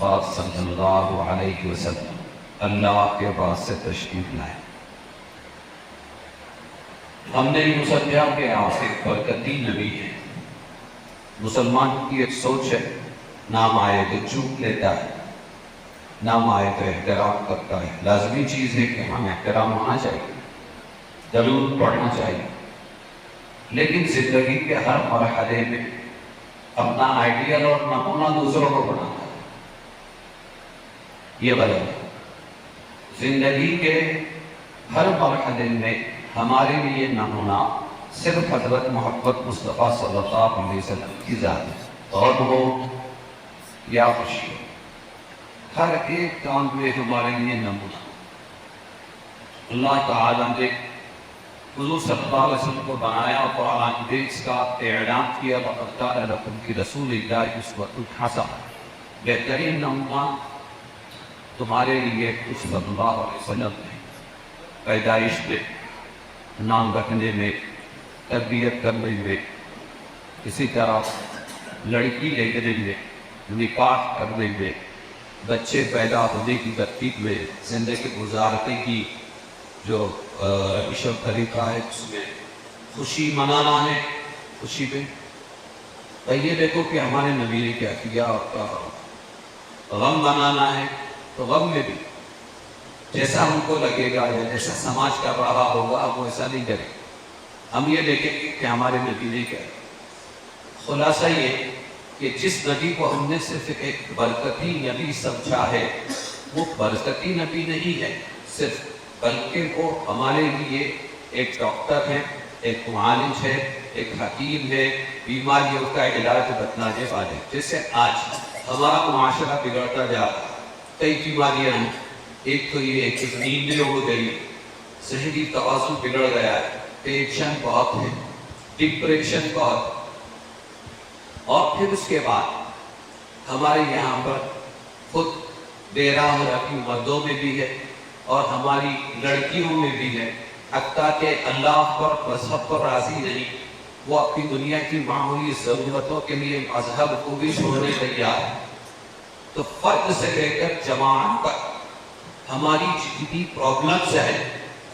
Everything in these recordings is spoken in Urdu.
مصطفیٰ صلی اللہ علیہ وسلم اللہ کے واسطے تشریف لائے۔ ہم نے یوں سمجھا کہ آپ ایک برکتی نبی ہے۔ مسلمان کی ایک سوچ ہے، نام آئے تو چوک لیتا ہے، نام آئے تو احترام کرتا ہے۔ لازمی چیز ہے کہ ہمیں احترام ہونا چاہیے، درود پڑھنا چاہیے، لیکن زندگی کے ہر مرحلے میں اپنا آئیڈیل اور نمونہ دوسروں کو بنانا ہے، یہ غلط ہے۔ زندگی کے ہر مرحلے میں ہمارے لیے نمونہ صرف حضرت محمد مصطفیٰ صلی اللہ علیہ وسلم کی ذات ہے۔ غم ہو یا خوشی ہو، ہر ایک کام میں ہمارے لیے نمونہ۔ اللہ تعالیٰ نے حضور صلی اللہ علیہ وسلم کو بنایا اور قرآن میں اس کا اعلان کیا، وَقَدْ كَانَ لَكُمْ فِي رَسُولِ اللَّهِ أُسْوَةٌ حَسَنَةٌ، بہترین نمونہ تمہارے لیے صلی اللہ علیہ وسلم نے پیدائش میں، نام رکھنے میں، تربیت کرنے میں، اسی طرح لڑکی لینے میں، نکاح کرنے میں، بچے پیدا ہونے کی ترتیب میں، زندگی گزارنے کی جو روش و طریقہ ہے اس میں خوشی منانا ہے، خوشی میں یہ دیکھو کہ ہمارے نبی نے کیا کیا، غم منانا ہے تو غم میں بھی جیسا ہم کو لگے گا یا جیسا سماج کر رہا ہوگا وہ ایسا نہیں کرے، ہم یہ دیکھیں گے کہ ہمارے نبی نے کیا۔ خلاصہ یہ کہ جس نبی کو ہم نے صرف ایک برکتی نبی سمجھا ہے، وہ برکتی نبی نہیں ہے صرف، بلکہ وہ ہمارے لیے ایک ڈاکٹر ہے، ایک معالج ہے، ایک حکیم ہے، بیماریوں کا علاج بتلانے والے۔ جیسے آج ہمارا معاشرہ بگڑتا جا رہا ہے، کئی بیماریاں ہیں، ایک تو یہ کہ نیند ہو گئی، ذہنی توازن بگڑ گیا ہے، ٹینشن بہت ہے، ڈپریشن بہت، اور پھر اس کے بعد ہمارے یہاں پر خود بے راہ رکھی مردوں میں بھی ہے اور ہماری لڑکیوں میں بھی ہے، حتیٰ کہ اللہ پر مذہب پر راضی نہیں، وہ اپنی دنیا کی معمولی ضرورتوں کے لیے مذہب کو بھی چھوڑنے تیار ہے۔ تو فرد سے لے کر جماعت تک ہماری جتنی پرابلمز ہیں،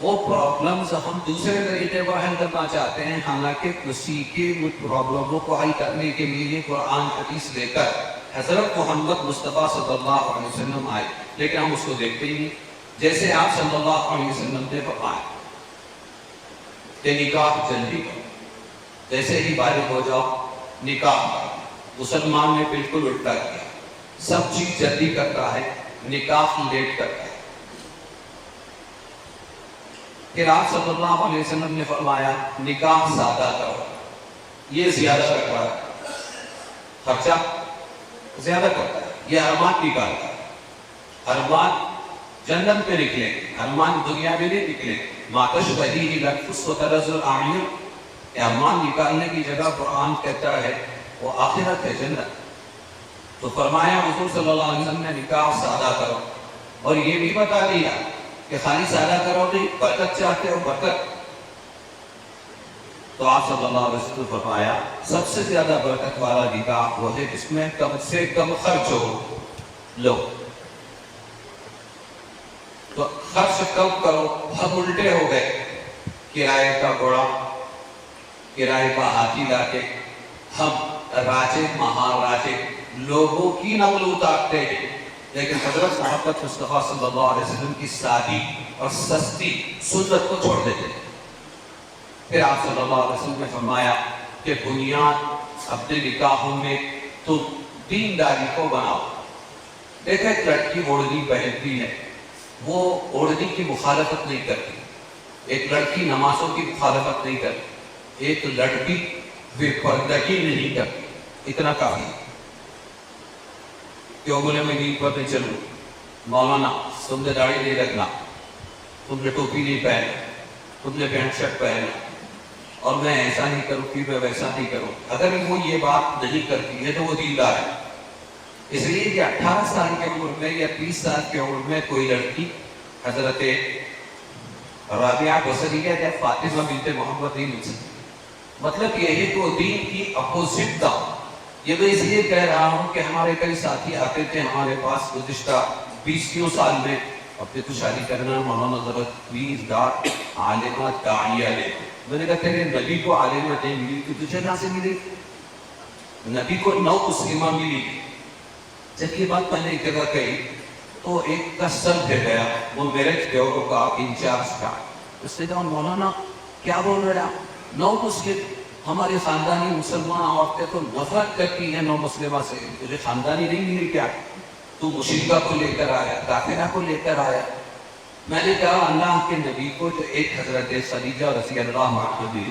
وہ پرابلمز ہم دوسرے طریقے پر حل کرنا چاہتے ہیں، حالانکہ کسی کے پرابلموں کو حل کرنے کے لیے قرآن حدیث لے کر حضرت محمد مصطفیٰ صلی اللہ علیہ وسلم آئے، لیکن ہم اس کو دیکھتے ہی نہیں۔ جیسے آپ صلی اللہ علیہ وسلم نے فرمایا کہ نکاح جلدی کرو، جیسے ہی بالغ ہو جاؤ نکاح کرو۔ مسلمان نے بالکل الٹا کیا، سب چیز جلدی کرتا ہے، نکاح لیٹ کرتا ہے۔ پھر آپ صلی اللہ علیہ وسلم نے فرمایا نکاح سادہ کرو، یہ زیادہ کرتا ہے، خرچہ زیادہ کرتا ہے، یہ ارمان نکالتا ہے۔ ارمان جنت پہ نکلے، ارمان دنیا میں نہیں نکلے۔ ماتش بدیہی لنفس و ترز الاعین، ارمان نکالنے کی جگہ قرآن کہتا ہے وہ آخرت ہے، جنت۔ تو فرمایا حضور صلی اللہ علیہ وسلم نے نکاح سادہ کرو، اور یہ بھی بتا دیا کہ خالی سادہ کرو نہیں، برکت چاہتے ہو برکت، تو آپ صلی اللہ علیہ وسلم نے فرمایا سب سے زیادہ برکت والا نکاح وہ ہے جس میں کم سے کم خرچ ہو۔ لو تو خرچ کم کرو، ہم الٹے ہو گئے، کرائے کا گھوڑا، کرائے کا ہاتھی لا کے ہم راجے مہاراجے لوگوں کی نقل اتارتے ہیں، لیکن حضرت محمد مصطفیٰ صلی اللہ علیہ وسلم کی سادی اور سستی سنت کو چھوڑ دیتے ہیں۔ پھر آپ صلی اللہ علیہ وسلم نے فرمایا کہ بنیاد اپنے نکاحوں میں تم دینداری کو بناؤ۔ دیکھیں ایک لڑکی اوڑھنی پہنتی ہے، وہ اوڑھنی کی مخالفت نہیں کرتی، ایک لڑکی نمازوں کی مخالفت نہیں کرتی، ایک لڑکی بے پردگی نہیں کرتی، اتنا کافی۔ کیوں بولے میں نیند پر نہیں چلوں؟ مولانا تم نے داڑھی نہیں رکھنا، تم نے ٹوپی نہیں پہنا، تم نے پینٹ شرٹ پہنا، اور میں ایسا نہیں کروں کہ میں ویسا نہیں کروں۔ اگر وہ یہ بات نہیں کرتی ہے تو وہ دیندار ہے۔ اس لیے کہ 18 سال کی عمر میں یا 30 سال کی عمر میں کوئی لڑکی حضرت رابعہ بصریہ یا فاطمہ بنت محمد نہیں مل سکتی، مطلب یہ ہے کہ وہ دین کی اپوزٹ تھا، یہ میں اس لیے کہہ رہا ہوں کہ ہمارے کئی ساتھی آتے تھے ہمارے پاس گزشتہ 20 سال میں، اپنے کو شادی کرنا مولانا ضرورت 20 عالمہ داعیہ لے. میں نے کہا تیرے نبی کو عالمہ نہیں ملی تو تجھے کہاں سے ملی؟ نبی کو 9 مسلمہ ملی. جب یہ بات میں نے ایک جگہ کہی تو ایک کا سر پھر گیا، وہ میرج بیورو کا انچارج تھا. اس نے کہا مولانا کیا بول رہے آپ؟ 9 مسلم، ہمارے خاندانی مسلمان عورتیں تو نفرت کرتی ہیں 9 مسلمہ سے، مجھے خاندانی نہیں ملی کیا؟ تو مشرکہ کو لے کر آیا، کافرہ کو لے کر آیا. میں نے کہا اللہ کے نبی کو جو ایک حضرت خدیجہ رضی اللہ عنہا دی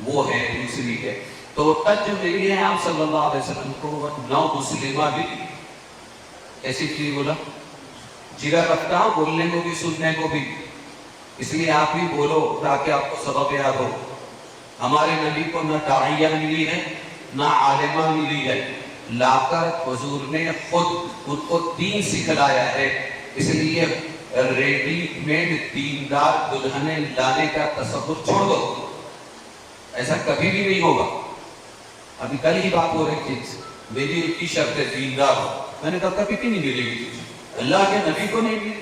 وہ ہے، دوسری ہے. تو تک جو ملی ہے آپ صلی اللہ علیہ وسلم کو 9 مسلمہ بھی. ایسی چیز بولا جگہ رکھتا ہوں بولنے کو بھی سننے کو بھی، اس لیے آپ بھی بولو تاکہ آپ کو سبق یاد ہو. ہمارے نبی کو نہ داعیہ ملی ہے نہ عالمہ ملی ہے، لا کر حضور نے خود ان کو دین سکھلایا ہے. اس لیے ریڈی میڈ دیندار دلہنیں لانے کا تصور چھوڑ دو، ایسا کبھی بھی نہیں ہوگا. ابھی کل ہی بات ہو رہی تھی، میری ایک ہی شرط ہے دیندار ہو. میں نے کہا کبھی بھی نہیں ملے گی تجھے، اللہ کے نبی کو نہیں ملی.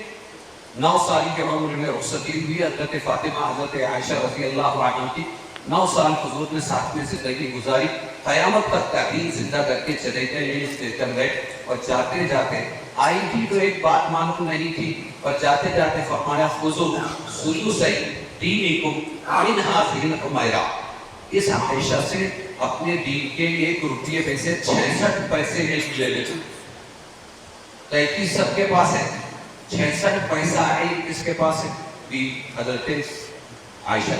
9 سال کی عمر میں رخصتی ہوئی حضرت فاطمہ حضرت عائشہ رضی اللہ عنہ کی. 9 سال حضور نے ساتھ میں زندگی گزاری، قیامت تک کا دین زندہ کر کے چلے گئے. یہ چل گئے اور جاتے جاتے آئی تھی تو ایک بات معلوم نہیں تھی، اور جاتے جاتے فرمایا خذوا ثلثی دینکم من ہذہ الحمیرہ. اس عائشہ سے اپنے دین کے 1 روپیے میں سے 66 پیسے لے لے. 33 سب کے پاس ہے، 66 پیسہ ہے کس کے پاس ہے؟ بھی حضرت عائشہ.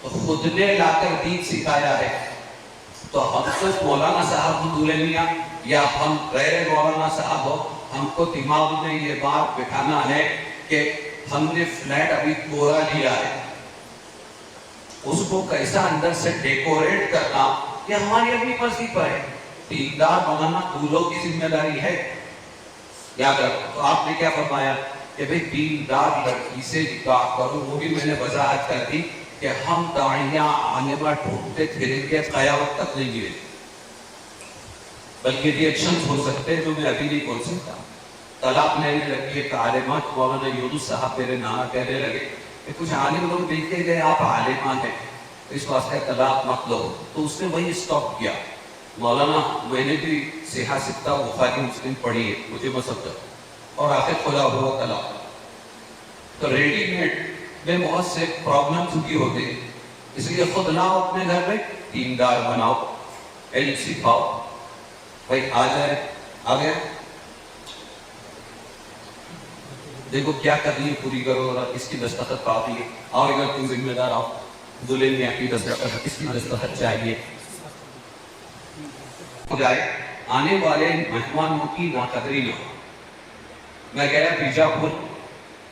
تو خود نے لا کر دین سکھایا ہے. تو ہم تو مولانا صاحب دلہنیاں یا ہم غیر مولانا صاحب ہو، ہم کو دماغ میں یہ بات بٹھانا ہے کہ ہم نے فلیٹ ابھی پورا لیا ہے، اس کو کیسا اندر سے ڈیکوریٹ کرنا یہ ہماری اپنی مرضی پر ہے. دیندار بنانا دولوں کی ذمہ داری ہے. یاد رکھو. تو آپ نے کیا فرمایا کہ بھئی دیندار لڑکی سے نکاح کرو. وہ بھی میں نے وضاحت کر دی کہ ہم داعیاں عالمہ ڈھونڈتے پھریں گے قیامت تک نہیں ملے، بلکہ ریئیکشنز ہو سکتے ہیں جو میں ابھی نہیں بول سکتا. طلاق لینے لگی ایک عالمہ، مولانا یونس صاحب میرے نام کہنے لگے کہ کچھ عالم لوگ دیکھتے گئے آپ عالمہ ہیں اس واسطے طلاق مت لو. تو اس نے وہی اسٹاپ کیا. مولانا میں نے بھی صحیح ستہ بخاری مسلم پڑھی ہے، مجھے مسئلہ اور آخر کھلا ہوا طلاق. تو ریڈی میڈ میں بہت سے پرابلمز بھی ہوتے ہیں، اس لیے خود لاؤ اپنے گھر میں، دیندار بناؤ، علم سکھاؤ. بھائی آ جائے آ گیا، دیکھو کیا کرنی پوری کرو. اور اس کی دستخط کافی ہے. اور اگر تم ذمہ دار آؤ دلہن میں کی دستخط، اس کی دستخط چاہیے. جائے آنے والے مہمانوں کی ناقدری نہ ہو. میں گیا بیجاپور،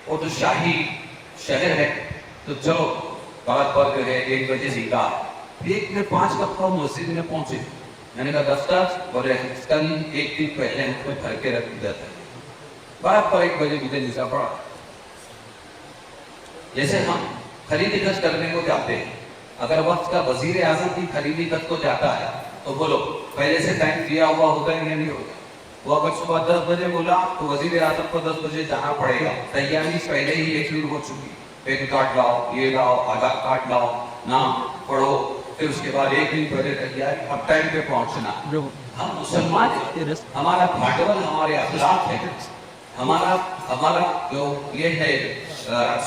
وہ تو شاہی شہر ہے، تو چلو بات پر ہے 1 بجے نکاح. 1 میں 5 دفعہ مسجد میں پہنچے. میں نے کہا دفتر اور کل 1 دن پہلے ہم کو بھر کے رکھ دیا تھا. بات پر 1 بجے مجھے نکاح پڑا. جیسے ہم خریدی خرچ کرنے کو جاتے ہیں، اگر وقت کا وزیر اعظم کی خریدی خرچ کو جاتا ہے تو بولو پہلے سے ٹائم دیا ہوا ہوتا ہے یا نہیں ہوتا؟ وہ اگر صبح 10 بجے بولا تو وزیر اعظم کو 10 بجے جانا پڑے گا. تیاری پہلے ہی ایک شروع ہو چکی. پین کارڈ لاؤ، یہ لاؤ، آدھار کارڈ لاؤ، نام پڑھو، پھر اس کے بعد 1 دن پہلے تیاری، اب ٹائم پہ پہنچنا. ہم مسلمان ہیں، ہمارا بھاٹول ہمارے اخلاق ہے، ہمارا جو یہ ہے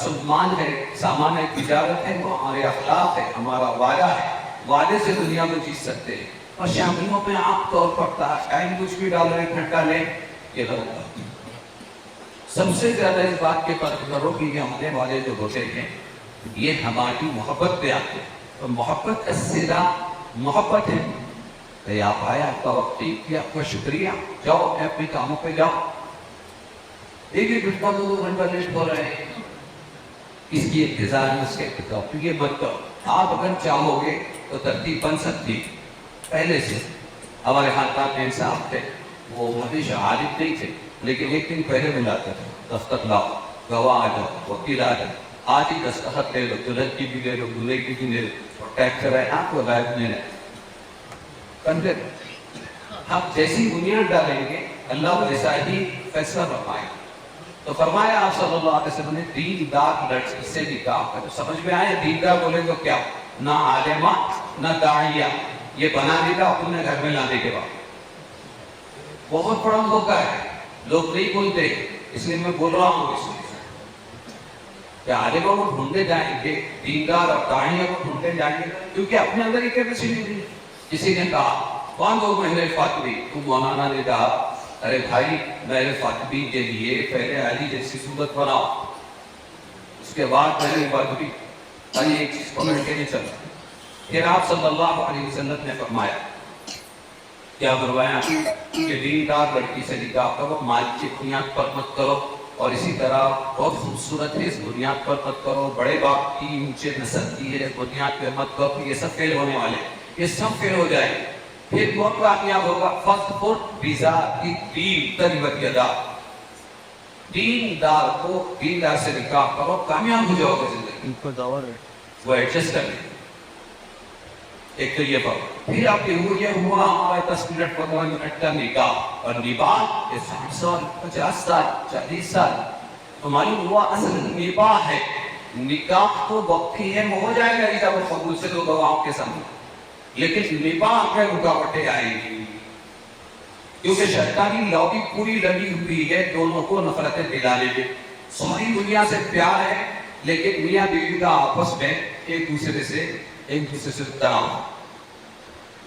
سلمان ہے، سامان تجارت ہے، وہ ہمارے اخلاق ہے، ہمارا وعدہ ہے. وعدے سے دنیا میں جیت سکتے ہیں. اور شاملوں پہ عام طور پر ٹائم کچھ بھی ڈالو، 1 گھنٹہ لیں، یہ غلط ہے. سب سے زیادہ اس بات کے پر کرو کہ یہ آنے والے جو ہوتے ہیں یہ ہماری محبت پہ آتے ہیں. اور محبت کا سیدھا محبت ہے. کہ آپ آئے، آپ کا وقت کیا، آپ کا شکریہ، جاؤ اپنے کاموں پہ جاؤ. 1 گھنٹہ 2 گھنٹہ لیٹ ہو رہے ہیں، اس کی انتظار میں اس کے تو یہ مت کرو. آپ اگر چاہو گے تو ترتیب بن سکتی. پہلے سے ہمارے خاندان میں انصاف تھے، وہ ہمیشہ عالم نہیں تھے، لیکن 1 دن پہلے بلاتے تھے. دستخط لاؤ، گواہ آ جاؤ، وکیل آ جاؤ، آج ہی دستخط لے لو، دلہن کی بھی لے لو، دولہے کی بھی لے لو، اور ٹیکس رہے آپ کو لائف میں رہے. ہم جیسی بنیاد ڈالیں گے اللہ ویسا ہی فیصلہ فرمائے گا۔ تو فرمایا آپ صلی اللہ علیہ وسلم نے دیندار لڑکی سے نکاح کرو۔ سمجھ میں آئے دیندار بولے تو کیا؟ نہ عالمہ نہ داعیہ، یہ بنا دے گا اپنے گھر میں لانے کے بعد۔ بہت بڑا موقع ہے، لوگ نہیں بولتے، اس لیے میں بول رہا ہوں اس لیے کہ عالمہ کو ڈھونڈے جائیں گے، دیندار اور داعیہ کو ڈھونڈے جائیں گے، کیونکہ اپنے اندر ہی کیپیسٹی نہیں۔ کسی نے کہا کون لوگ میرے فاطمی؟ تو مولانا نے کہا ارے بھائی میرے فاطمی کے لیے پہلے علی جیسی صورت بناؤ، اس کے بعد میرے فاطمی علی ایک چیز پکڑ کے نہیں چلتا۔ پھر آپ صلی اللہ علیہ وسلم نے فرمایا، کیا فرمایا کہ دیندار لڑکی سے نکاح کرو، مال کی بنیاد پر مت کرو، اور اسی طرح بہت خوبصورت ہے اس بنیاد پر مت کرو، بڑے باپ کی اونچے نسل کی ہے بنیاد پر مت کرو، یہ سب فیل ہونے والے، یہ سب فیل ہو جائے، پھر کون کامیاب ہوگا؟ فَاظْفُرْ بِذَاتِ الدِّینِ تَرِبَتْ یَدَاکَ، دیندار کو دیندار سے نکاح کرو، کامیاب ہو جاؤ گے زندگی۔ وہ ایڈجسٹ کر لیں، ایک تو یہ بات۔ پھر آپ کے یہ ہوا ہمارا 10 منٹ 15 منٹ کا نکاح، اور نباہ یہ 60 سال 50 سال 40 سال، تو معلوم ہوا اصل نباہ ہے، نکاح تو وقت ہی ہے، ہو جائے گا ایجاب و قبول سے دو گواہوں کے سامنے، لیکن نباہ میں رکاوٹیں آئیں گی، کیونکہ شیطانی لابی پوری لگی ہوئی ہے دونوں کو نفرتیں دلانے میں۔ ساری دنیا سے پیار ہے، لیکن میاں بیوی کا آپس میں ایک دوسرے سے تناؤ،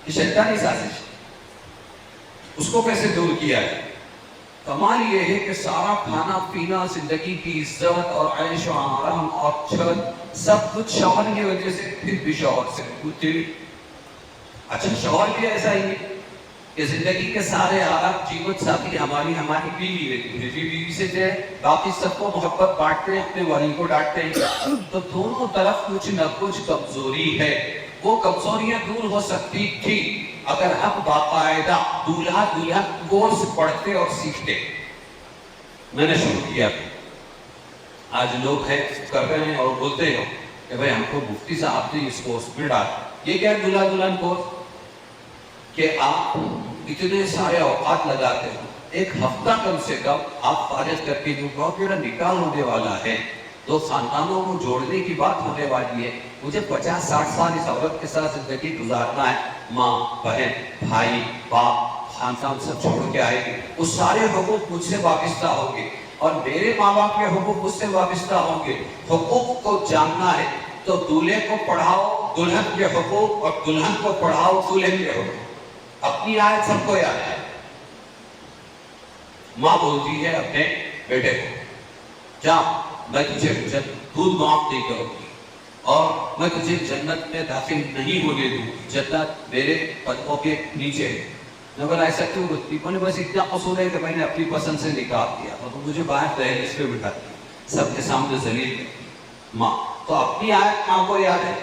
یہ شیطانی سازش، اس کو کیسے دور کیا ہے؟ کمال یہ ہے کہ سارا کھانا پینا، زندگی کی عزت اور عیش و آرام اور چھت سب کچھ شوہر کی وجہ سے، پھر بھی شوہر سے کچھ۔ اچھا شوہر بھی ایسا ہی ہے کہ زندگی کے سارے آرام جیوت ساتھی ہماری بیوی رہتی ہے، بیوی سے جو ہے باقی سب کو محبت بانٹتے ہیں، اپنے والی کو ڈانٹتے ہیں، تو دونوں طرف کچھ نہ کچھ کمزوری ہے۔ وہ کمزوریاں دور ہو سکتی تھی اگر ہم باقاعدہ دولہا دلہن کورس پڑھتے اور سیکھتے۔ میں نے شروع کیا، آج لوگ ہے کر رہے ہیں اور بولتے ہو کہ بھائی ہم کو مفتی صاحب نے اس کورس میں ڈالا۔ یہ کیا دولہا دلہن کورس کہ آپ اتنے سارے اوقات لگاتے ہو، ایک ہفتہ کم سے کم آپ فارغ کر کے جو کہو کہ میرا نکاح ہونے والا ہے، دو خاندانوں کو جوڑنے کی بات ہونے والی ہے، مجھے 50-60 سال اس عورت کے ساتھ زندگی گزارنا ہے، ماں بہن بھائی باپ خاندان سب چھوڑ کے آئے گی، اس سارے حقوق مجھ سے وابستہ ہوں گے، اور میرے ماں باپ کے حقوق مجھ سے وابستہ ہوں گے۔ حقوق کو جاننا ہے تو دولہے کو پڑھاؤ دلہن کے حقوق، اور دلہن کو پڑھاؤ دولہے کے حقوق۔ اپنی آیت سب کو یاد ہے، ماں بولتی ہے اپنے بیٹے کو، جا میں تجھے دودھ معاف نہیں کروں گی، اور میں تجھے جنت میں داخل نہیں ہونے دوں گی، جنت میرے قدموں کے نیچے ہے۔ میں بولا ایسا کیوں بولتی؟ میں نے بس اتنا قصور ہے کہ میں نے اپنی پسند سے نکاح کیا، اور مجھے باہر دہلیز پہ بٹھا دیا، سب کے سامنے ذلیل ہے ماں۔ تو اپنی آیت ماں کو یاد ہے،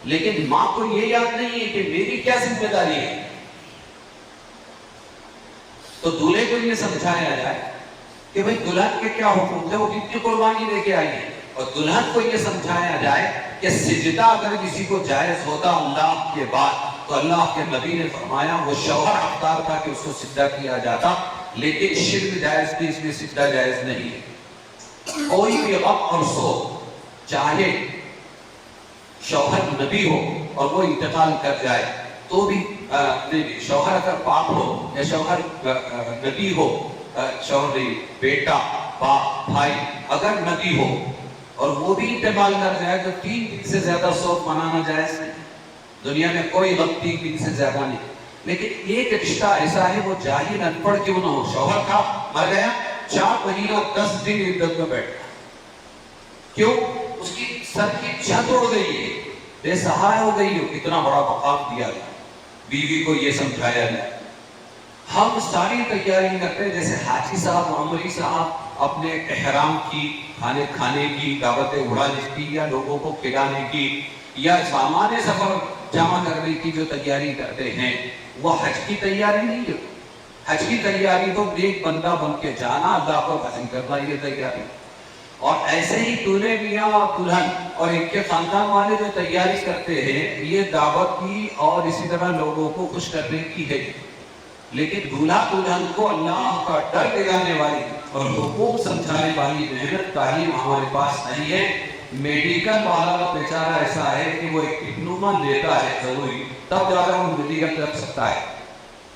لیکن ماں کو یہ یاد نہیں ہے کہ میری کیا ذمہ داری ہے۔ تو دولہے کو یہ سمجھایا جائے کہ بھئی دلہن کے کیا حقوق ہے، وہ کتنی قربانی دے کے آئی ہے، اور دلہن کو یہ سمجھایا جائے کہ سجدہ اگر کسی کو جائز ہوتا اللہ کے بعد تو اللہ کے نبی نے فرمایا وہ شوہر حقدار تھا کہ اس کو سجدہ کیا جاتا، لیکن شرک جائز تھی، اس میں سجدہ جائز نہیں ہے۔ کوئی بھی غم اور سوگ، چاہے شوہر نبی ہو اور وہ انتقال کر جائے تو بھی شوہر اگر پاک ہو یا شوہر نبی ہو، شوہر بیٹا باپ بھائی اگر نبی ہو اور وہ بھی انتقال کر جائے تو 3 دن سے زیادہ سوگ منانا جائز نہیں۔ دنیا میں کوئی غم 3 دن سے زیادہ نہیں، لیکن ایک رشتہ ایسا ہے وہ جاہل ان پڑھ کیوں نہ ہو، شوہر تھا مر گیا 4 مہینہ 10 دن عدت میں بیٹھا، کیوں؟ اس کی سر کی چھت اڑ گئی ہے، بے سہارا ہو گئی ہے، اتنا بڑا مقام دیا گیا۔ بیوی کو یہ سمجھایا گیا۔ ہم ساری تیاری کرتے ہیں، جیسے حاجی صاحب عمری صاحب اپنے احرام کی، کھانے کی، دعوتیں اڑانے کی، یا لوگوں کو کھلانے کی، یا سامان سفر جمع کرنے کی جو تیاری کرتے ہیں، وہ حج کی تیاری نہیں ہے۔ حج کی تیاری تو نیک بندہ بن کے جانا، اللہ کو حاصل کرنا، یہ تیاری۔ اور ایسے ہی دولہے میاں اور دلہن اور ان کے خاندان والے جو تیاری کرتے ہیں یہ دعوت کی اور اسی طرح لوگوں کو خوش کرنے کی ہے، لیکن دولہا دلہن کو اللہ کا ڈر دلانے والی اور حقوق سمجھانے والی محنت تعلیم ہمارے پاس نہیں ہے۔ میڈیکل والا بیچارہ ایسا ہے کہ وہ ایک ڈپلوما لیتا ہے ضروری، تب جا کر وہ میڈیکل کر سکتا ہے،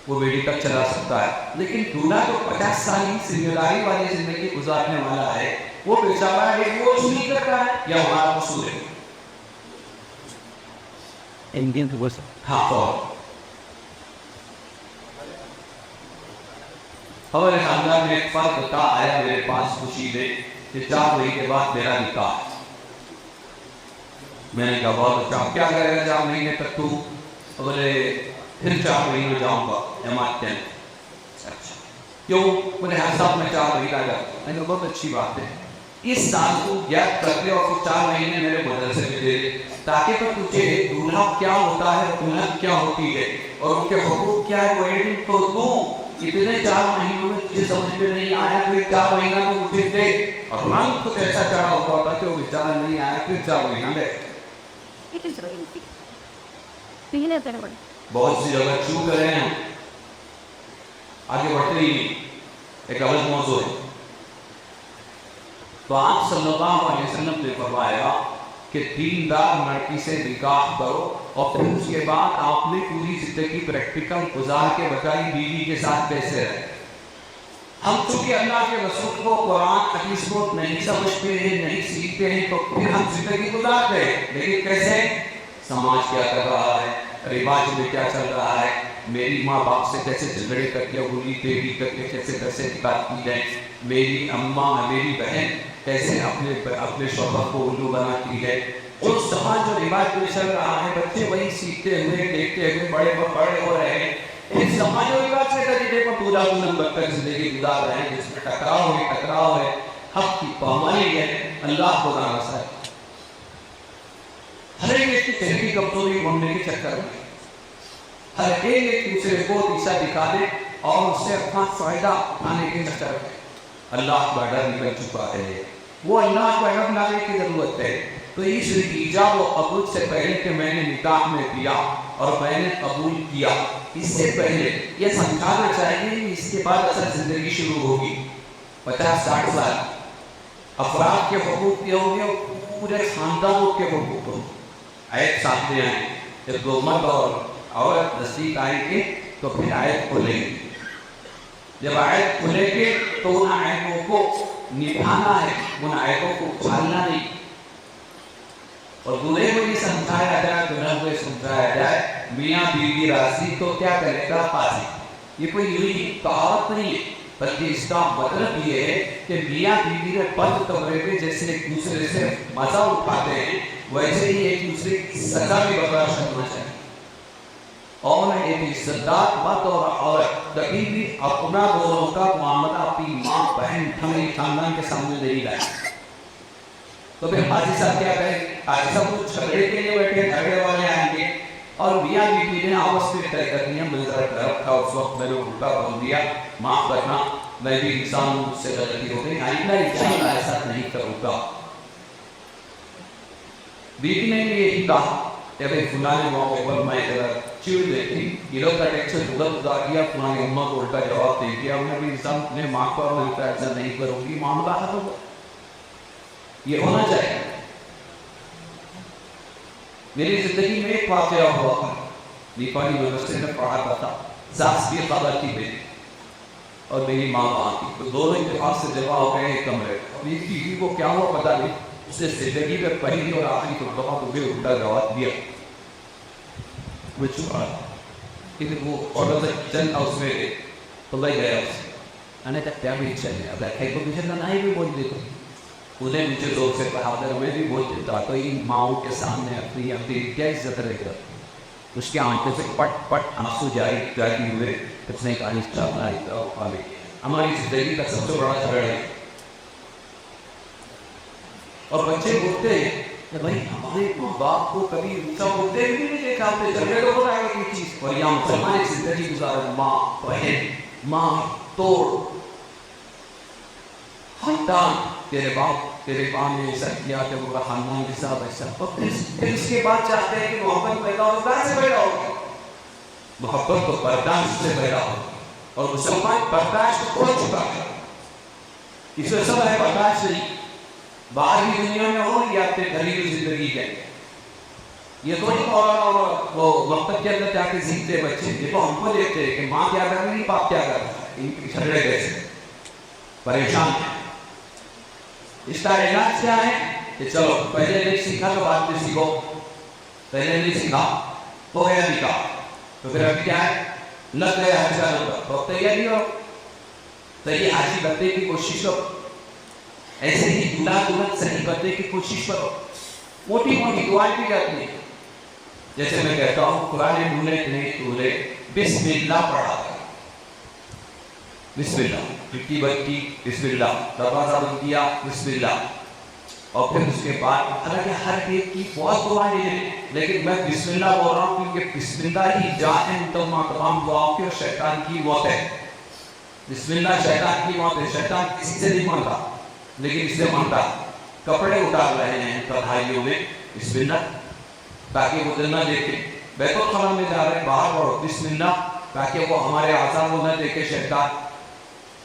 وہ میڈیکل چلا سکتا ہے، لیکن دولہا جو 50 سال کی ذمہ داری والی زندگی گزارنے والا ہے وہ بیچارہ ہے، وہ نہیں کرتا ہے یا ہمارا قصور ہے؟ انڈین وہ ہاں ہمارے خاندان میں ایک فرد کا آیا میرے پاس خوشی دے کہ 4 مہینے کے بعد میرا نکاح ہے۔ میں نے کہا بہت اچھا، کیا کرے گا 4 مہینے تک تو؟ بولے پھر 4 مہینے میں جاؤں گا جماعت کے اندر۔ اچھا کیوں؟ بولے ہر سال میں 4 مہینہ جاؤں گا۔ میں نے کہا بہت اچھی بات ہے، اس سال کو گیپ کر دے اور پھر 4 مہینے میرے مدرسے میں دے دے، تاکہ تو تجھے دولہا کیا ہوتا ہے، دلہن کیا ہوتی ہے اور ان کے حقوق کیا ہے وہ علم تو دوں۔ اتنے 4 مہینوں میں تجھے سمجھ میں نہیں آیا، پھر 4 مہینہ تو مجھے دے۔ اور رنگ کچھ ایسا چڑھا ہوا تھا کہ وہ بیچارہ نہیں آیا، پھر 4 مہینہ دے۔ بہت سی جگہ چوک رہے ہیں، آگے بڑھتے ہی ایک غلط موضوع ہے۔ تو آپ صلی اللہ علیہ وسلم نے فرمایا کہ دیندار لڑکی سے نکاح کرو، اور پھر اس کے بعد آپ نے پوری زندگی پریکٹیکل گزار کے بتائی بیوی کے ساتھ کیسے رہے۔ ہم چونکہ اللہ کے رسول کو قرآن حدیث کو نہیں سمجھتے ہیں، نہیں سیکھتے ہیں، تو پھر ہم زندگی گزارتے ہیں، لیکن کیسے؟ سماج کیا کر رہا ہے، رواج میں کیا چل رہا ہے، میری ماں باپ سے کیسے جھگڑے کر کے انگلی ٹیڑھی کر کے کیسے پیسے نکالتی ہے، میری اماں میری بہن کیسے اپنے شوہر کو الو بناتی ہے۔ جو سماج جو رواج میں چل رہا ہے بچے وہی سیکھتے ہوئے دیکھتے ہوئے بڑے ہو رہے ہیں۔ اس سماج و رواج کے طریقے پر پورا بدتر زندگی گزار رہے ہیں، جس میں ٹکراؤ ہے، حق کی پامالی ہے، اللہ کو ناراض ہے۔ ہر ایک کی چہری کمزوری بننے کے چکر میں ہر ایک دوسرے کو تیسا دکھا دے اور اس سے اپنا فائدہ اٹھانے کے چکر میں اللہ کا ڈر نکل چکا ہے۔ وہ اللہ کا ڈر لانے کی ضرورت ہے۔ تو اس ایجاب و قبول سے پہلے کہ میں نے نکاح میں دیا اور میں نے قبول کیا، اس سے پہلے یہ سمجھانا چاہیے کہ اس کے بعد اصل زندگی شروع ہوگی۔ 50-60 سال افراد کے حقوق کے ہوں گے اور پورے خاندانوں کے حقوق ہوں گے۔ آیت سامنے آئیں، جب دو مرد اور عورت نزدیک آئیں گے تو پھر آیت کھولیں گے۔ جب آیت کھولیں گے تو ان آیتوں کو نبھانا ہے، ان آیتوں کو اچھالنا نہیں۔ اور دولہے کو یہ سمجھایا جائے، دلہن کو یہ سمجھایا جائے، میاں بیوی راضی تو کیا کرے گا قاضی۔ یہ کوئی یہی کہاوت نہیں ہے، بلکہ اس کا مطلب یہ ہے کہ میاں بیوی نے بند کمرے میں جیسے ایک دوسرے سے مزہ اٹھاتے ہیں، ویسے ہی ایک دوسرے کی سزا بھی برداشت کرنا چاہیے۔ اور ایک عزتدار مرد اور عورت کبھی بھی اپنا دونوں کا معاملہ اپنی ماں بہن ہمیں خاندان کے سامنے نہیں لائے۔ تو پھر حاجی صاحب کیا کہیں؟ حاجی صاحب کو جھگڑے کے لیے بیٹھے، جھگڑے والے آئیں گے اور میاں بیوی نے آپس میں طے کر دیا، مجھے ذرا طرف تھا اس وقت میں نے الٹا بول دیا، معاف کرنا، میں بھی انسان ہوں، مجھ سے غلطی ہو گئی، آئندہ انشاءاللہ ایسا نہیں کروں گا۔ بیوی نے بھی یہی کہا کہ بھئی فلانے موقع پر میں ذرا چیڑ دیتی، یہ لوگ کا ٹیکسر غلط ادا کیا، فلانے امہ کو الٹا جواب دے دیا، انہیں بھی انسان نے معاف کر میں الٹا ایسا نہیں کروں گی، معاملہ حل ہوگا۔ یہ ہونا چاہیے۔ میری زندگی میں ایک واقعہ ہوا تھا، نیپال یونیورسٹی میں پڑھا تھا، ساس کی خبر کی بیٹی اور میری ماں وہاں کی، تو دونوں اتفاق سے جمع ہو گئے ایک کمرے، اور میری بیوی کو کیا ہوا پتہ نہیں، اس نے زندگی میں پہلی اور آخری مرتبہ مجھے الٹا جواب دیا۔ وہ چھپا لیکن وہ آرڈر سے چل اس میں تو لے گیا اس سے، میں نے کہا کیا بھی چلے، اب ایک کو مجھے نہیں بھی بول دیتا، انہیں مجھے لوگ سے کہا تھا میں بھی بول دیتا، تو ان ماؤں کے سامنے اپنی کیا عزت رہے گا۔ اس کے آنکھوں سے پٹ پٹ آنسو جاتی ہوئے اس نے کہا اس طرح ہماری زندگی کا سب سے بڑا جھگڑا ہے۔ اور بچے بولتے ہیں کہ بھائی ہمارے ماں باپ کو کبھی اونچا بولتے بھی نہیں دیکھا، ہوتے جھگڑے تو ہو رہا ہے کوئی چیز، اور یہاں مسلمان زندگی گزارا، ماں بہن ماں توڑ خاندان تیرے باپ تیرے ماں نے ایسا کیا کہ وہ خاندان کے ساتھ ایسا، اور پھر اس کے بعد چاہتے ہیں کہ محبت پیدا ہو، کہاں سے پیدا ہوگی؟ محبت تو برداشت سے پیدا ہوگی، اور مسلمان برداشت کھو چکا ہے، اس میں سب ہے برداشت نہیں، باہر کی دنیا میں ہو یا اپنے گھریلو زندگی کے، یہ تو نہیں اور وہ وقت کے اندر جا کے سیکھتے بچے، یہ تو ہم کو دیکھتے ہیں کہ ماں کیا کر رہی ہے، باپ کیا کر رہا ہے، ان کی جھگڑے کیسے پریشان ہیں۔ اس کا علاج کیا ہے کہ چلو پہلے نہیں سیکھا تو بعد میں سیکھو، پہلے نہیں سیکھا تو گیا نکاح، تو پھر ابھی کیا ہے لگ گیا ہے چلو تو تیاری ہو، تو یہ حاجی بننے کی کوشش کرو، ایسے ہی دلہا دلہن صحیح بننے کی کوشش کرو، موٹی موٹی دعائیں بھی کرتی ہیں، جیسے میں کہتا ہوں قرآن ڈھونڈے نہیں ڈھونڈے بسم اللہ پڑھا کر، بسم اللہ، کھڑکی بند کی بسم اللہ، دروازہ بند کیا بسم اللہ، اور پھر اس کے بعد حالانکہ ہر ایک کی بہت دعائیں ہیں، لیکن میں بسم اللہ بول رہا ہوں کیونکہ بسم اللہ ہی جائیں تمام دعاؤں کی، اور شیطان کی موت ہے، بسم اللہ شیطان کی موت ہے، شیطان کسی سے نہیں مانتا لیکن اس سے مانتا، کپڑے اتار رہے ہیں تنہائیوں میں بسم اللہ، تاکہ وہ دل نہ دیکھے، بیت الخلا میں جا رہے ہیں باہر پڑھو بسم اللہ، تاکہ وہ ہمارے اعضاء کو نہ دیکھے شیطان،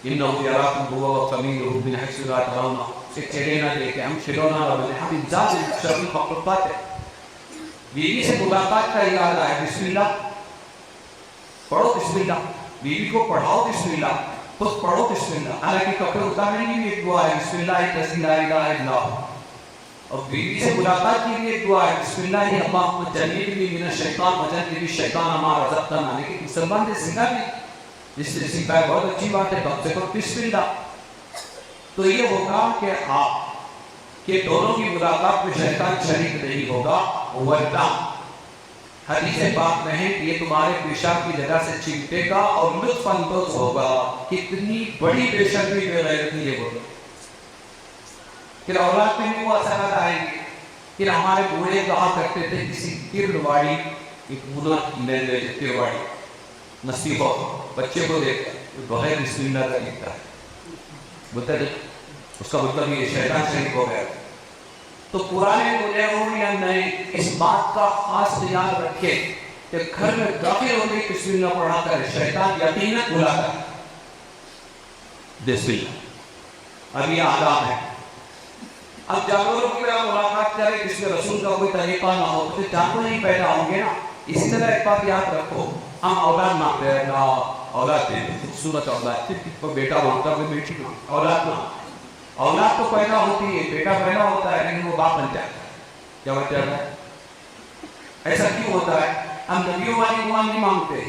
انہو یراکم هو وقبیلہ من حیث لا ترونہ، اسے چہرے نہ دیکھے، ہم شلونا ربنا ہم ذات شرعی مخلوقات ہے، بیوی سے ملاقات کا ارادہ ہے بسم اللہ، پڑھو بسم اللہ، بیوی کو پڑھاؤ بسم اللہ، خود پڑھو بسم اللہ، حالانکہ کپڑے اتارنے کی بھی ایک دعا ہے بسم اللہ الذی لا الہ الا ہو، اور بیوی سے ملاقات کی بھی ایک دعا ہے بسم اللہ اللہم جنبنی من الشیطان وجنبنی الشیطان ما رزقتنا، لیکن مسلمان نے سیکھا بھی، جس نے سیکھا ہے بہت اچھی بات ہے، کم سے کم بسم اللہ، تو یہ ہوگا کہ آپ کہ دونوں کی ملاقات میں شیطان شریک نہیں ہوگا، ورنہ حدیث پاک میں ہے کہ یہ تمہارے پیشاب کی جگہ سے چمٹے گا اور لطف اندوز ہوگا، کتنی بڑی بے شرمی بے غیرتی یہ بولو، پھر اولاد میں بھی وہ اثرات آئیں گے، پھر ہمارے بوڑھے کہا کرتے تھے کسی تیرواڑی ایک منت لے لے تیرواڑی نصیب ہو، بچے کو دیکھتا ہے بغیر بسم اللہ کا لکھتا ہے، بولتا ہے اس کا مطلب یہ شیطان شریک ہو گیا، تو پرانے بولے ہوں یا نہیں اس بات کا خاص خیال رکھے کہ گھر میں داخل ہونے بسم اللہ پڑھا کر شیطان یقیناً بلا کر بسم اللہ، اب یہ آداب ہے، اب جانوروں کی طرح ملاقات کرے جس میں رسول کا کوئی طریقہ نہ ہو تو جانور نہیں پیدا ہوں گے نا، اسی طرح ایک بات یاد رکھو، ہم اولاد مانگتے ہیں نا، اولاد دے خوبصورت اولاد، صرف بیٹا بولتا ہے بیٹی نہ، اولاد نہ، اولاد تو پیدا ہوتی ہے، بیٹا پیدا ہوتا ہے لیکن وہ باپ بن جاتا ہے، کیا بن جاتا ہے؟ ایسا کیوں ہوتا ہے؟ ہم نبیوں والی دعا نہیں مانگتے،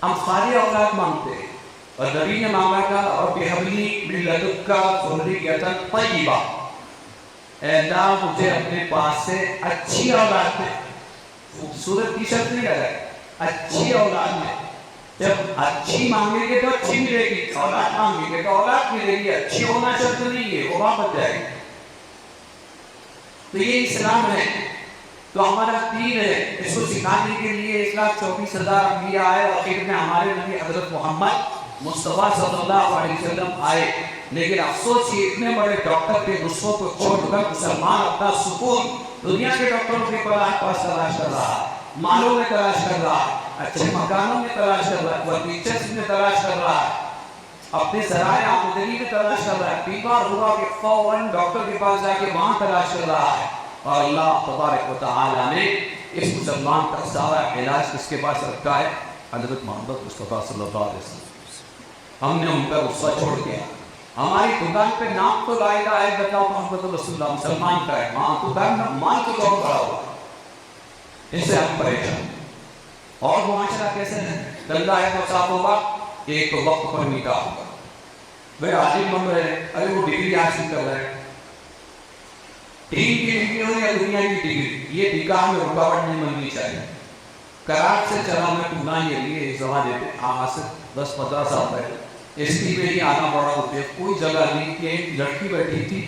ہم ساری اولاد مانگتے ہیں، اور نبی نے مانگا تھا رب ہب لی من لدنک ذریۃ طیبہ، اے اللہ مجھے اپنے پاس سے اچھی اولاد دے، خوبصورت کی شرط نہیں لگا ہے، اچھی اولاد میں، جب اچھی مانگیں گے تو اچھی ملے گی، اولاد مانگیں گے تو اولاد ملے گی، اچھی ہونا شرط نہیں ہے، وہ باپ بن جائے گی، تو یہ اسلام ہے، تو ہمارا دین ہے، اس کو سکھانے کے لیے 1,24,000 انبیاء آئے، اور آخر میں ہمارے نبی حضرت محمد مصطفیٰ صلی اللہ علیہ وسلم آئے، لیکن افسوس یہ اتنے بڑے ڈاکٹر کے نسخوں کو چھوڑ کر مسلمان اپنا سکون دنیا کے ڈاکٹروں کے پاس تلاش کر رہا ہے، مالوں میں تلاش کر رہا ہے، اچھے مکانوں میں تلاش کر رہا ہے، فرنیچرز میں تلاش کر رہا ہے، اپنے ذرائع آمدنی میں تلاش کر رہا ہے، بیمار ہوا کہ فوراً ڈاکٹر کے پاس جا کے وہاں تلاش کر رہا ہے، اور اللہ تبارک و تعالیٰ نے اس مسلمان کا سارا علاج کس کے پاس رکھا ہے؟ حضرت محمد مصطفیٰ صلی اللہ علیہ وسلم، ہم نے ان کا غصہ چھوڑ دیا، ہماری دکان پہ نام تو لا الہ الا اللہ محمد رسول اللہ مسلمان کا ہے، وہاں دکان میں مال تو کون پڑا ہوا، اس سے ہم پریشان، اور معاشرہ کیسے ہے؟ دلہ ہے تو صاف ہوگا، ایک تو وقت پر نکاح ہوگا، وہ عالم بن رہے ہیں، ارے وہ ڈگری حاصل کر رہے ہیں، دین کی ڈگری ہو یا دنیا کی ڈگری، یہ نکاح میں رکاوٹ نہیں بننی چاہیے، کراٹ سے چلا میں پونا یہ لیے ایک زمانے پہ آج سے 10-15 سال پہلے اس کی پہ ہی آنا پڑا ہوتے، کوئی جگہ نہیں کہ ایک لڑکی بیٹھی تھی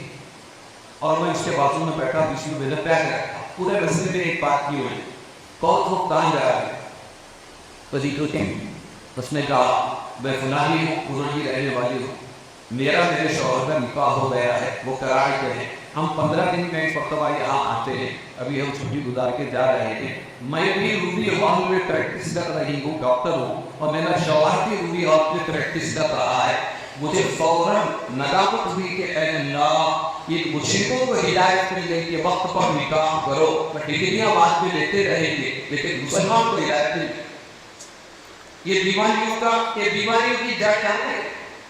اور میں اس کے بازو میں بیٹھا، بیچ میں میرا پیر رکھا، پورے رستے میں ایک بات کی ہوئی، کون تو کہاں جا رہا ہے؟ وزیٹو تھی، اس نے کہا میں فلانی ہوں، پورا ہی رہنے والی ہوں، میرا میرے شوہر کا نکاح ہو گیا ہے، وہ کراتے ہیں، ہم 15 دن میں ایک مرتبہ یہاں آتے ہیں، ابھی ہم چھٹی گزار کے جا رہے ہیں، میں بھی روبی ہال میں پریکٹس کر رہی ہوں، ڈاکٹر ہوں، اور میرا شوہر بھی روبی ہال میں پریکٹس کر رہا ہے، مجھے فوراً ندامت ہوئی کہ اے اللہ یہ مشرکوں کو ہدایت مل گئی کہ وقت پر نکاح کرو، ڈگریاں بعد میں لیتے رہیں گے لیکن مسلمان کو ہدایت نہیں۔ یہ بیماریوں کی جڑ جانتے ہیں،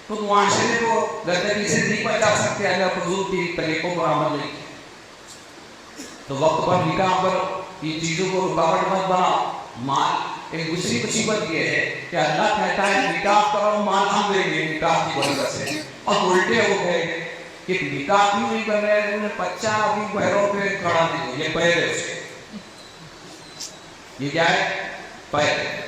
تو معاشرے کو گندگی سے نہیں بچا سکتے اگر حضور کی طریقوں پر عمل نہیں کیا۔ تو وقت پر نکاح کرو، یہ چیزوں کو رکاوٹ مت بناؤ۔ مال ایک دوسری مصیبت یہ ہے کہ اللہ کہتا ہے نکاح کرو، مال ہم دیں گے نکاح کی برکت سے، اور الٹے ہو گئے کہ نکاح کیوں نہیں کر رہے ہیں، بچہ ابھی پیروں پہ کھڑا نہیں، یہ پیر ہے اس کے، یہ کیا ہے؟ پیر ہے۔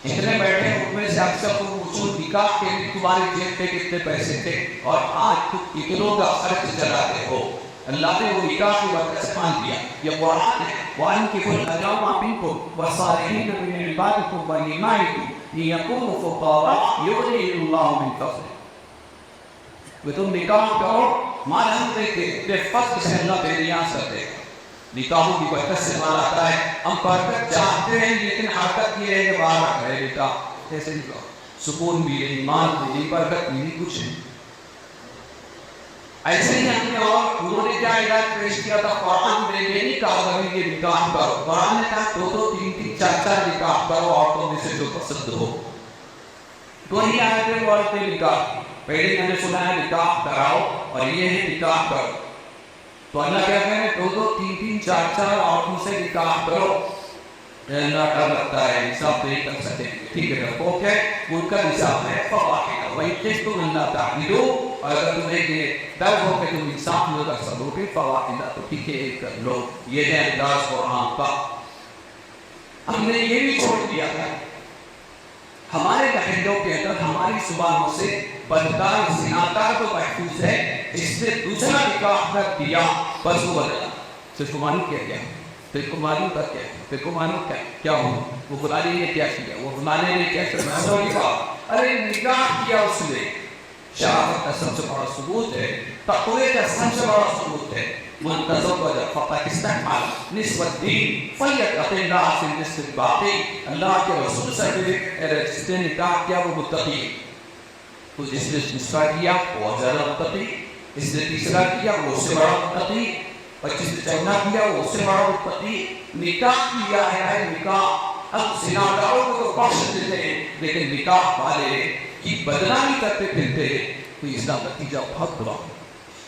اتنے بیٹھے ان میں سے اکثر کو پوچھو نکاح کے لیے تمہارے جیب پہ کتنے پیسے تھے اور آج تم اتنوں کا خرچ چلاتے ہو۔ اللہ نے وہ نکاح کی برکت سے مان دیا، یہ قرآن ہے، وَأَنكِحُوا الْأَيَامَ مِنكُمْ وَالصَّالِحِينَ مِنْ عِبَادِكُمْ وَإِمَائِكُمْ إِنْ يَكُونُوا فُقَرَاءَ يُغْنِهِمُ اللَّهُ مِنْ فَضْلِهِ۔ وہ تم نکاح کرو، مال ہم دیتے، بے فضل سے اللہ تیرے یہاں سے دے گا۔ نکاحوں کی برکت سے مال آتا ہے، ہم برکت چاہتے ہیں لیکن حرکت یہ ہے کہ باہر کرے نکاح، ایسے نکاح سکون بھی نہیں، مال بھی نہیں، برکت بھی نہیں، کچھ نہیں۔ ایسے ہی ہم نے اور انہوں نے کیا علاج پیش کیا تھا، قرآن میں یہ نہیں کہا کہ یہ نکاح کرو، قرآن نے کہا 2 3 3 4 4 نکاح کرو عورتوں میں سے جو پسند ہو۔ تو ہی آیتیں بولتے نکاح، پہلے میں نے سنا ہے نکاح کراؤ اور یہ ہے نکاح کرو، تو اللہ کیا کہہ رہے ہیں 2 3 3 4 4 عورتوں سے نکاح کرو۔ اللہ کا لگتا ہے حساب نہیں کر سکتے، ٹھیک ہے رکھو کہ ان کا حساب ہے فواحد وہی کس تم اللہ تعالیٰ، اور اگر تمہیں یہ ڈر ہو کہ تم انصاف نہ کر سکو کہ فواحد تو ٹھیک ہے کر لو۔ یہ ہے انداز قرآن کا۔ ہم نے یہ بھی چھوڑ دیا ہے ہمارے لہجوں کے اندر ہماری زبانوں سے بدکار زناکار تو محفوظ ہے، اس سے دوسرا نکاح کر دیا بس وہ بدلا، صرف کو معلوم کیا گیا، پھر کو معلوم کر کیا، پھر کو معلوم کیا ہو، وہ بلانے نے کیا کیا، وہ بلانے نے کیا کیا، ارے نکاح کیا اس نے، شرافت کا سب سے بڑا ثبوت ہے، تقوی کا سب سے بڑا ثبوت ہے، من تزوج فقد استكمل نصف الدین فلیتق اللہ فی النصف الباقی۔ اللہ کے رسول صلی اللہ علیہ وسلم جس نے نکاح کیا وہ متقی ہے، تو جس نے دوسرا کیا وہ زیادہ متقی، اس نے تیسرا کیا وہ اس سے بڑا متقی، اور جس نے چوتھا کیا وہ اس سے بڑا متقی۔ نکاح کیا ہے نکاح، ہم زناکاروں کو تو بخش دیتے ہیں لیکن نکاح والے کی بدنامی کرتے پھرتے ہیں، تو اس کا نتیجہ بہت بڑا۔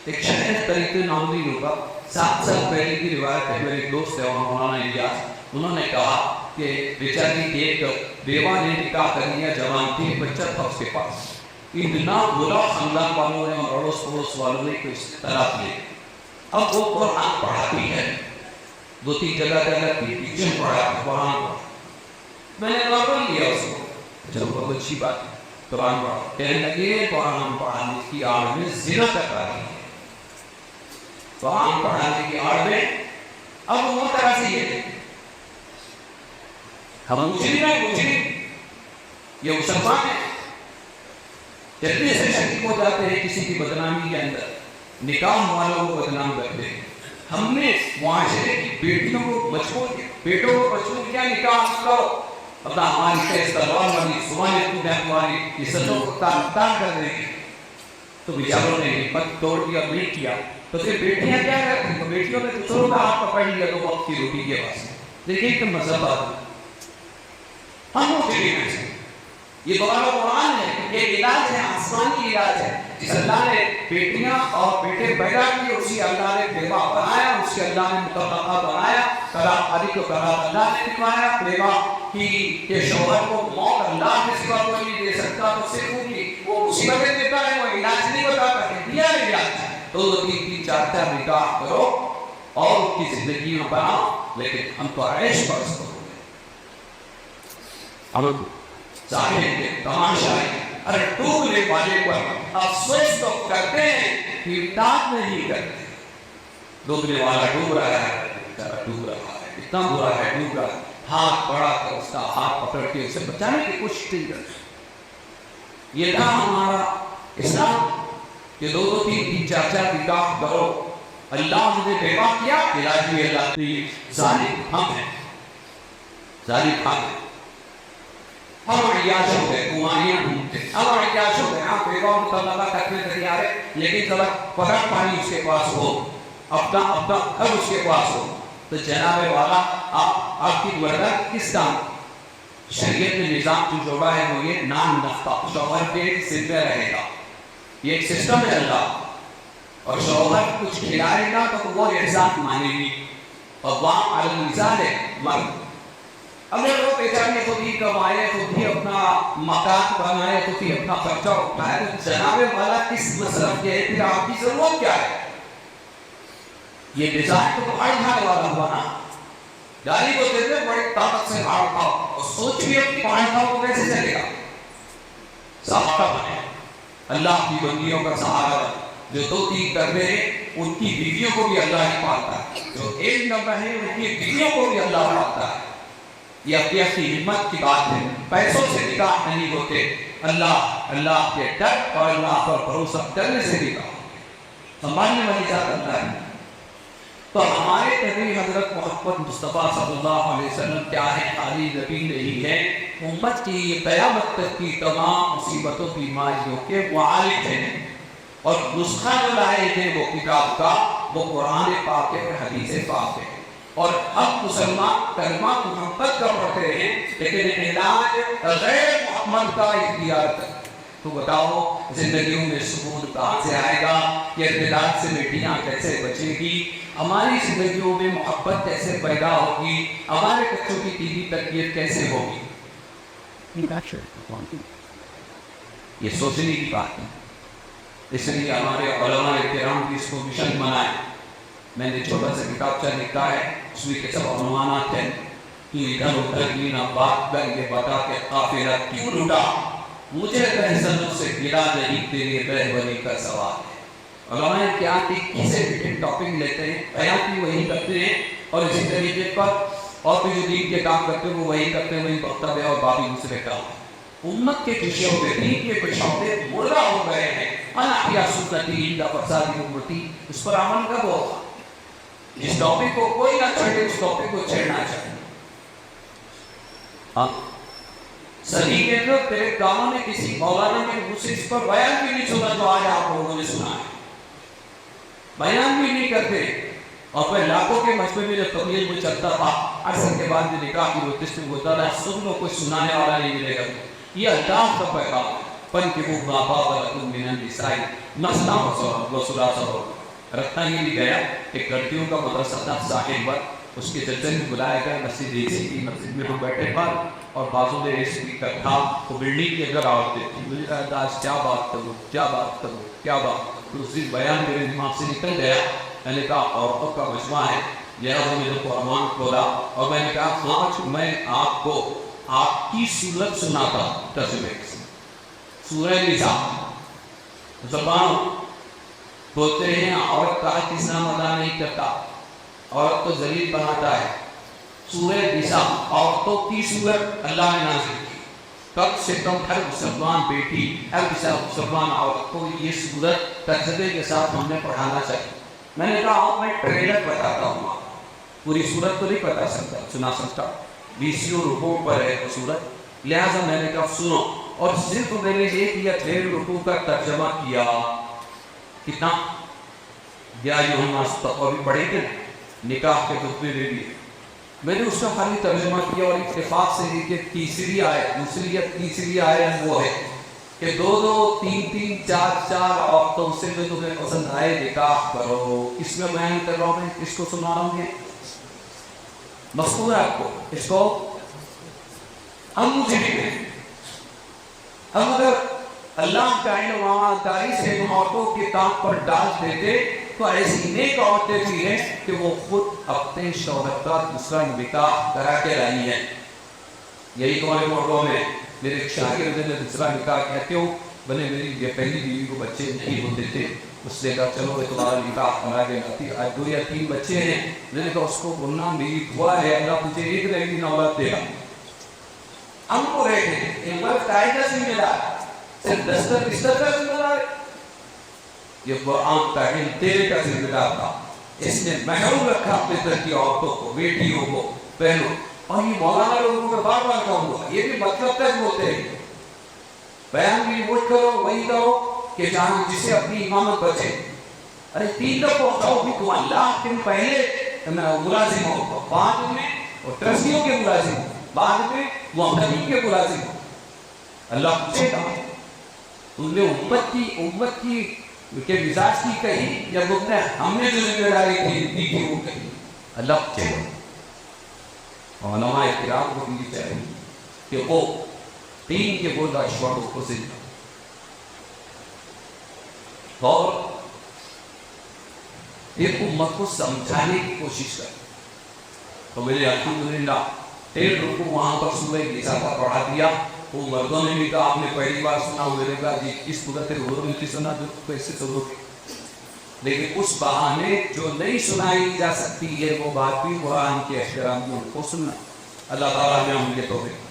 ایک شہر طریقے ناموی ہوگا، 7 سال پہلے کی روایت ہے، میرے دوست ہے مولانا الیاس، انہوں نے کہا کہ بیچاری ایک بیوہ نے نکاح کر لیا، جوان تھی، بچہ تھا اس کے پاس، اتنا برا خاندان والوں نے اور اڑوس پڑوس والوں نے کوئی طلاق لے، اب وہ قرآن پڑھاتی ہے، 2 3 جگہ ٹیچر پڑھا قرآن پڑھا، میں نے نارمل لیا اس کو، چلو بہت اچھی بات ہے، قرآن پڑھا، کہنے لگے قرآن پڑھانے کی آڑ میں زنا کر رہا ہے، قرآن پڑھانے کی آڑ میں، اب وہ طرح سے یہ دیکھیں ہم مجرم یہ مسلمان ہیں، جتنے سے شریک ہو جاتے ہیں کسی کی بدنامی کے اندر، نکاح والوں کو بدنام کرتے ہیں۔ ہم نے معاشرے کی بیٹیوں کو مجبور کیا، بیٹوں کو مجبور کیا نکاح کرو، اپنا ہماری تیز تلوار والی زبان اتنی والی عزتوں کو تان کر دیں گے، تو بیچاروں نے ہمت توڑ دیا نہیں کیا، تو پھر بیٹیاں کیا کرتی ہیں، بیٹیوں نے دوسروں کا ہاتھ پکڑ لیا تو وقت کی روٹی کے واسطے، دیکھیں کہ مذہب آدمی ہم وہ چلی ہیں، یہ قرآن ہے، یہ علاج ہے، آسمانی علاج ہے، جس اللہ نے بیٹیاں اور بیٹے پیدا کیے اسی اللہ نے بیوہ بنایا، اسی اللہ نے مطلقہ بنایا، طلاق علی کو طلاق اللہ نے دکھوایا، بیوہ کے شوہر کو موت اللہ کے سوا کوئی نہیں دے سکتا، تو صرف وہ مصیبتیں دیتا ہے، وہ علاج نہیں بتاتا کہ دیا علاج ہے، 2 3 3 4 4 نکاح کرو اور ان کی زندگی میں بناؤ، لیکن ہم تو عیش پرست ہو گئے، اب ظاہر ہے تماشا ہے، ارے ڈوبنے والے پر افسوس تو کرتے ہیں، امداد نہیں کرتے، ڈوبنے والا ڈوب رہا ہے، بیچارہ ڈوب رہا ہے، اتنا برا ہے ڈوب رہا ہے، ہاتھ بڑھا کر اس کا ہاتھ پکڑ کے اسے بچانے کی کوشش نہیں کرتے۔ یہ تھا ہمارا اسلام کہ دو دو تین تین چار چار نکاح کرو، اللہ نے بیوہ کیا علاج بھی اللہ کی ظالم ہم ہیں، ظالم ہم ہیں. ہم عیاش ہو گئے، کماریاں ڈھونڈتے، ہم عیاش ہو گئے، ہم بیوہ مطلبہ کرنے تیار ہے، لیکن ذرا پکڑ پانی اس کے پاس ہو، اپنا گھر اس کے پاس ہو. تو جناب والا آپ کی وردہ کس کام؟ شریعت میں نظام جو جوڑا ہے وہ یہ نان نفقہ، شوہر کے سر میں رہے گا، یہ ایک سسٹم ہے اللہ. اور شوہر کچھ کھلائے گا تو وہ احسان مانے گی. اور وہاں علی النساء ہے مرد، اگر وہ بیچارے خود ہی کمائے، خود ہی اپنا مکان بنائے، خود ہی اپنا خرچہ اٹھائے، تو جناب والا کس مصرف کے احترام کی ضرورت کیا ہے؟ یہ ڈیزائن تو بڑھائی کھانے والا ہوا نا. گاڑی کو دیتے بڑی طاقت سے بھاڑ کھاؤ اور سوچ بھی اپنی پانی کھاؤ کو کیسے چلے گا؟ سہارا بنے، اللہ کی بندیوں کا سہارا بنے. جو دو تین کر رہے ہیں ان کی بیویوں کو بھی اللہ ہی پالتا ہے، جو ایک نمبر ہے ان کی بیویوں کو بھی اللہ پالتا ہے. یہ اپنی اپنی ہمت کی بات ہے. پیسوں سے نکاح نہیں ہوتے، اللہ کے ڈر اور اللہ پر بھروسہ کرنے سے نکاح سنبھالنے والی ذات اللہ ہے. تو ہمارے نبی حضرت محمد مصطفیٰ صلی اللہ علیہ وسلم کیا ہے؟ خالی نبی نہیں ہے، امت کی قیامت تک کی تمام مصیبتوں بیماریوں کے معالج ہیں. اور نسخہ جو لائے تھے وہ کتاب کا، وہ قرآن پاک ہے اور حدیث پاک ہے. اور ہم مسلمان کلمہ محمد کا پڑھتے ہیں لیکن علاج غیر محمد کا اختیار کرتے. تو بتاؤ زندگیوں میں سکون کہاں سے آئے گا؟ یہ اختلاف سے بیٹیاں کیسے بچے گی؟ ہماری زندگیوں میں محبت کیسے پیدا ہوگی؟ ہمارے بچوں کی دینی تربیت کیسے ہوگی؟ یہ سوچنے کی بات ہے. اس لیے ہمارے علماء کرام بھی اس کو مشن بنائے. میں نے چھوٹا سا کتابچہ لکھا ہے، اس میں کے سب عنوانات ہیں. تو ادھر ادھر دینا بات کر یہ بتا کے قافلہ کیوں لٹا، مجھے تحسنوں سے گرا نہیں تیرے رہبری کا سوال ہے. علماء کیا کسی بھی ٹاپک لیتے ہیں، بیان بھی وہی کرتے ہیں، اور اسی طریقے پر اور بھی جو دین کے کام کرتے ہیں وہ وہی کرتے ہیں، وہی بختہ ہے اور بابی دوسرے کام. امت کے پیچھے ہو گئے، دین کے پچھاڑے مردہ ہو گئے ہیں. انا سنتی عند فساد امتی، اس پر عمل کب ہوگا؟ جس ٹاپک کو کوئی نہ چھڑے اس ٹاپک کو چھڑنا چاہیے. صحیح کے اندر تیرے گاؤں میں کسی مولانا نے مجھ سے اس پر بیان بھی نہیں سنا جو آج آپ لوگوں نے سنا ہے. بیان بھی نہیں کرتے. اور پھر لاکھوں کے مجمع میں جو تبلیغ میں چلتا تھا، عرصہ کے بعد میں نکاح کی نوٹس میں ہوتا رہا، سن لو کوئی سنانے والا نہیں ملے گا. یہ اللہ کا پیغام ہے. فَانْكِحُوا مَا طَابَ لَكُم مِّنَ النِّسَاءِ مَثْنَىٰ وَثُلَاثَ. رکھنا یہ بھی گیا کہ لڑکیوں کا مدرسہ تھا ساحل پر، اس کے جلسے میں بلایا گیا. مسجد ایسی کی مسجد میں ہم بیٹھے پر اور بازوں میں ایک اسپیکر تھا. وہ بلڈنگ کی اگر عورتیں تھیں، مجھے کہا آج کیا بات کروں کیا بات کروں کیا بات. تو اس دن بیان میرے دماغ سے نکل گیا. میں نے کہا عورتوں کا مجمع ہے، لہٰذا میں نے قرآن کھولا اور میں نے کہا آج میں آپ کو آپ کی صورت سناتا ہوں. ترجمے سے سورہ نساء زبان بولتے ہیں عورت کا حق اسلام ادا نہیں کرتا، عورت کو ذلیل بناتا ہے. سورہ نساء عورتوں کی صورت اللہ نے نازل کی. کم سے کم ہر مسلمان بیٹی، ہر مسلمان عورت کو یہ صورت تجربے کے ساتھ ہم نے پڑھانا چاہیے. میں نے کہا میں ٹریلر بتاتا ہوں، پوری صورت کو نہیں بتا سکتا، سنا سکتا. 20 رکوع پر ہے وہ صورت، لہٰذا میں نے کہا سنو. اور صرف میں نے 1 یا 1.5 رکوع کا ترجمہ کیا. کتنا؟ یا ایھا الناس تقوی پڑھے تھے نکاح کے خطبے میں بھی. میں نے اس کا خالی ترجمہ کیا اور اتفاق سے یہ کہ تیسری آیت وہ ہے کہ 2 3 4 عورتوں سے میں تمہیں پسند آئے نکاح کرو. اس میں بیان کر رہا ہوں، میں اس کو سنا رہا ہوں. مذکور ہے آپ کو، اس کو ہم مجھے بھی ہم اگر اللہ کا علم و عمل سے ہم عورتوں کے کام پر ڈال دیتے تو ایسی نیک عورتیں بھی ہیں کہ وہ خود اپنے شوہر کا دوسرا نکاح کرا کے لائی ہیں. یہی تمہارے موقعوں میں میرے ایک شاگرد نے دوسرا نکاح کہتے ہو بنے میری یہ پہلی بیوی کو بچے نہیں ہوتے تھے، اس نے کہا چلو تمہارا نکاح کرا دینا. آج 2 یا 3 بچے ہیں. میں نے کہا اس کو بولنا میری دعا ہے اللہ مجھے ایک نہ ایک اولاد دے گا. ہم کو رہے تھے ایک وقت آئے گا ذمہ دار صرف دستر بستر کا ذمہ دار یہ قرآن کا علم تیرے کا ذمہ دار تھا، اس نے محروم رکھا اپنے در کی عورتوں کو، بیٹیوں کو، بہنوں۔ اور یہ مولانا لوگوں کا بار بار کہوں گا، یہ بھی مطلب تک بولتے ہیں، بیان بھی وہی کرو، وہی کرو کہ جہاں جسے اپنی امامت بچے۔ ارے 3 دفعہ اٹھاؤ بھی تم اللہ کے پہلے ملازم ہو، بعد میں ٹرسٹیوں کے ملازم ہو، بعد میں معتمین کے ملازم ہو۔ اللہ پوچھے گا تم نے امت کے مزاج کی کہی یا ہم نے جو ذمہ داری دی تھی وہ کہی؟ اللہ پوچھے گا۔ علماء کرام کو بھی چاہیے کہ وہ 3 کے بولا شعبوں کو زندہ اور ایک امت کو سمجھانے کی کوشش کریں۔ تو میں نے الحمدللہ 1.5 رکوع وہاں پر سورہ نساء کا پڑھا دیا۔ وہ مردوں نے بھی کہا آپ نے پہلی بار سنا، میں نے کہا جی اس صورت غرور میں سنا جو کیسے ضرور، لیکن اس بہانے جو نہیں سنائی جا سکتی ہے وہ بات بھی قرآن کے احترام کو سننا۔ اللہ تعالیٰ نے ہم کے توفیق